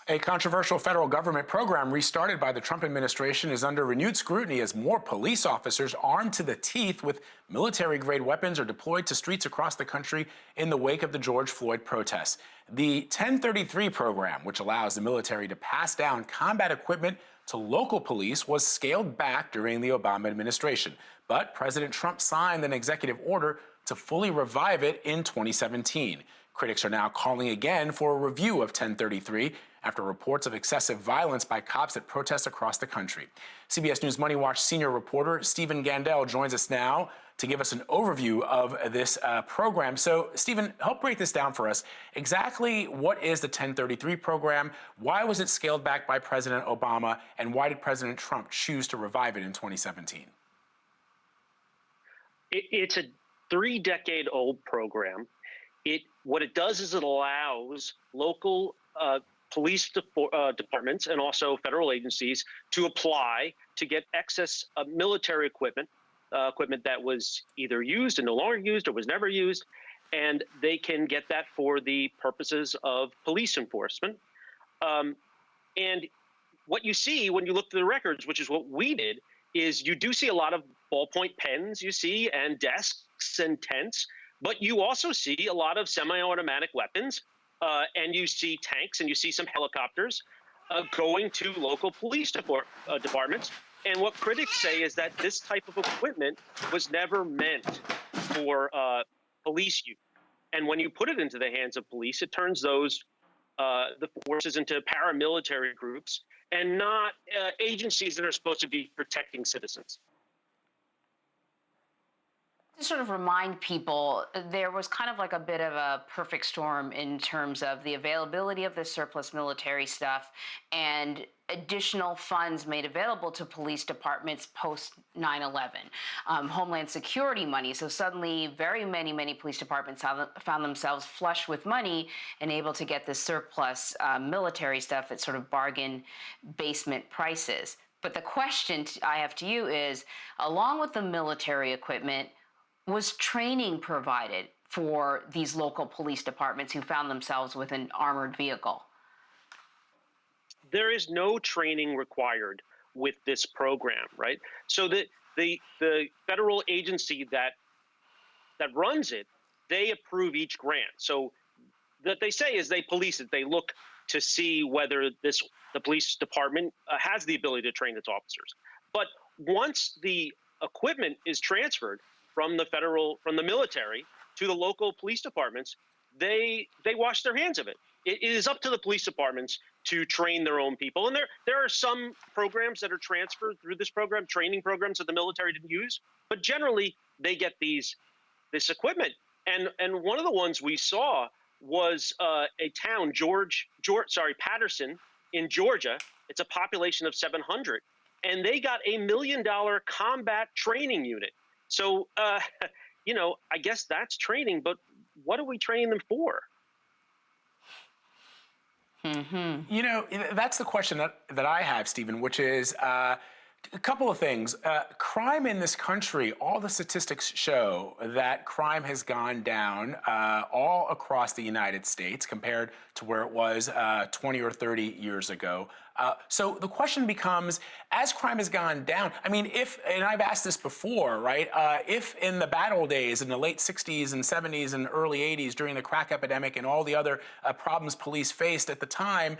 A controversial federal government program restarted by the Trump administration is under renewed scrutiny as more police officers armed to the teeth with military-grade weapons are deployed to streets across the country in the wake of the George Floyd protests. The 1033 program, which allows the military to pass down combat equipment to local police, was scaled back during the Obama administration. But President Trump signed an executive order to fully revive it in 2017. Critics are now calling again for a review of 1033 after reports of excessive violence by cops at protests across the country. CBS News Money Watch senior reporter Stephen Gandel joins us now to give us an overview of this program. So, Stephen, help break this down for us. Exactly what is the 1033 program? Why was it scaled back by President Obama? And why did President Trump choose to revive it in 2017? It's a 3-decade-old program. What it does is it allows local police departments and also federal agencies to apply to get excess military equipment that was either used and no longer used or was never used, and they can get that for the purposes of police enforcement. And what you see when you look through the records, which is what we did, is you do see a lot of ballpoint pens, you see, and desks and tents, but you also see a lot of semi-automatic weapons, and you see tanks and you see some helicopters going to local police departments. And what critics say is that this type of equipment was never meant for police use. And when you put it into the hands of police, it turns the forces into paramilitary groups and not agencies that are supposed to be protecting citizens. To sort of remind people, there was kind of like a bit of a perfect storm in terms of the availability of the surplus military stuff and additional funds made available to police departments post 9/11, Homeland Security money. So suddenly very many police departments found themselves flush with money and able to get the surplus military stuff at sort of bargain basement prices. But the question I have to you is, along with the military equipment, was training provided for these local police departments who found themselves with an armored vehicle? There is no training required with this program, right? So the federal agency that runs it, they approve each grant. So what they say is they police it. They look to see whether the police department has the ability to train its officers. But once the equipment is transferred from the military to the local police departments, they wash their hands of it. It is up to the police departments to train their own people. And there are some programs that are transferred through this program, training programs that the military didn't use, but generally they get this equipment. And one of the ones we saw was a town, Patterson in Georgia. It's a population of 700, and they got $1 million combat training unit. So, I guess that's training, but what are we training them for? Mm-hmm. That's the question that I have, Stephen, which is a couple of things. Crime in this country, all the statistics show that crime has gone down all across the United States compared to where it was 20 or 30 years ago. So the question becomes, as crime has gone down, I mean, and I've asked this before, right? If in the bad old days, in the late 60s and 70s and early 80s, during the crack epidemic and all the other problems police faced at the time,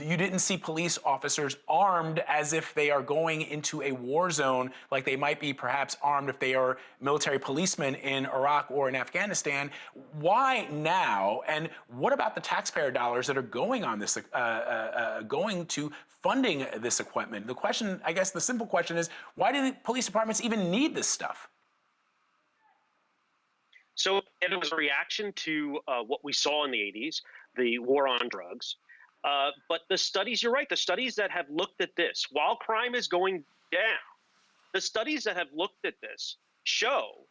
you didn't see police officers armed as if they are going into a war zone, like they might be perhaps armed if they are military policemen in Iraq or in Afghanistan. Why now? And what about the taxpayer dollars that are going on this, going to funding this equipment? The question, I guess the simple question is, why do the police departments even need this stuff? So it was a reaction to what we saw in the 80s, the war on drugs. But the studies, you're right, the studies that have looked at this, while crime is going down, the studies that have looked at this show,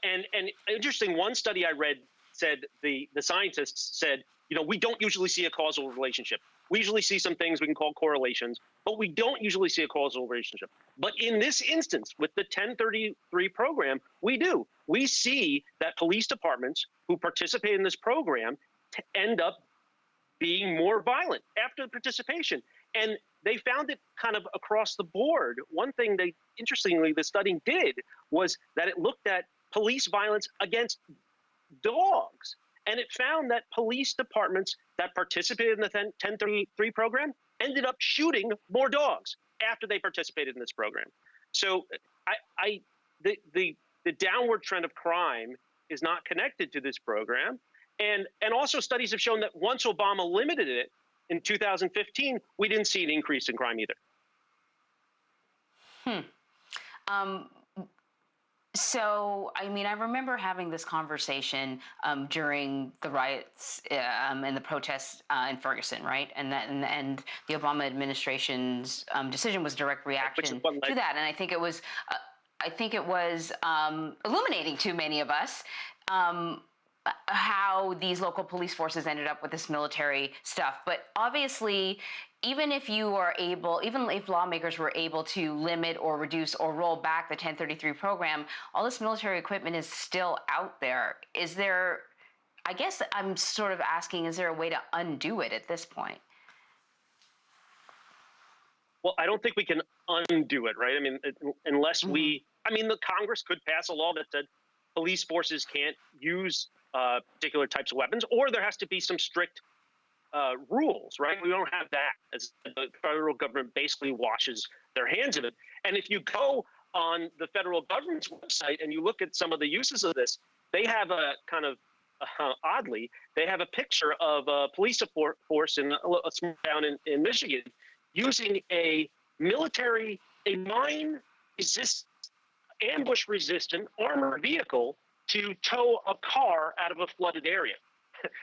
and interesting, one study I read said, the scientists said, we don't usually see a causal relationship. We usually see some things we can call correlations, but we don't usually see a causal relationship. But in this instance, with the 1033 program, we do. We see that police departments who participate in this program end up being more violent after the participation. And they found it kind of across the board. One thing interestingly, the study did was that it looked at police violence against dogs. And it found that police departments that participated in the 1033 program ended up shooting more dogs after they participated in this program. So the downward trend of crime is not connected to this program. And also studies have shown that once Obama limited it in 2015, we didn't see an increase in crime either. So, I mean, I remember having this conversation during the riots and the protests in Ferguson, right? And the Obama administration's decision was a direct reaction to that. And I think it was illuminating to many of us how these local police forces ended up with this military stuff. But obviously, even if lawmakers were able to limit or reduce or roll back the 1033 program, all this military equipment is still out there. Is there, I guess I'm sort of asking, is there a way to undo it at this point? Well, I don't think we can undo it, right? I mean, unless the Congress could pass a law that said police forces can't use particular types of weapons, or there has to be some strict rules, right? We don't have that. As the federal government basically washes their hands of it. And if you go on the federal government's website and you look at some of the uses of this, they have a kind of oddly, they have a picture of a police force in a small town in Michigan using a ambush-resistant armored vehicle to tow a car out of a flooded area.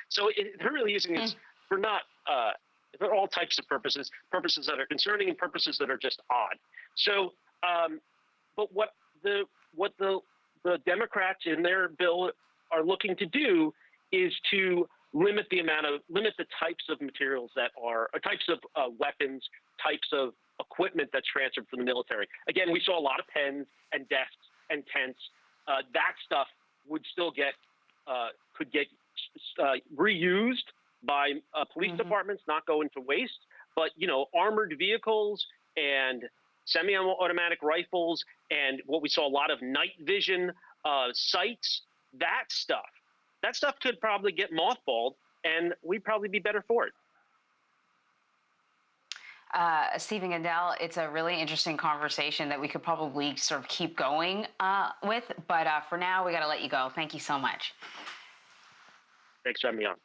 So they're really using it for all types of purposes that are concerning and purposes that are just odd. So, but what the Democrats in their bill are looking to do is to limit the types of materials types of weapons, types of equipment that's transferred from the military. Again, we saw a lot of pens and desks and tents. That stuff would still could get reused by police departments, not go into waste. But armored vehicles and semi-automatic rifles and what we saw a lot of night vision sights, that stuff could probably get mothballed, and we'd probably be better for it. Stephen Gendell, it's a really interesting conversation that we could probably sort of keep going with, but for now, we got to let you go. Thank you so much. Thanks for having me on.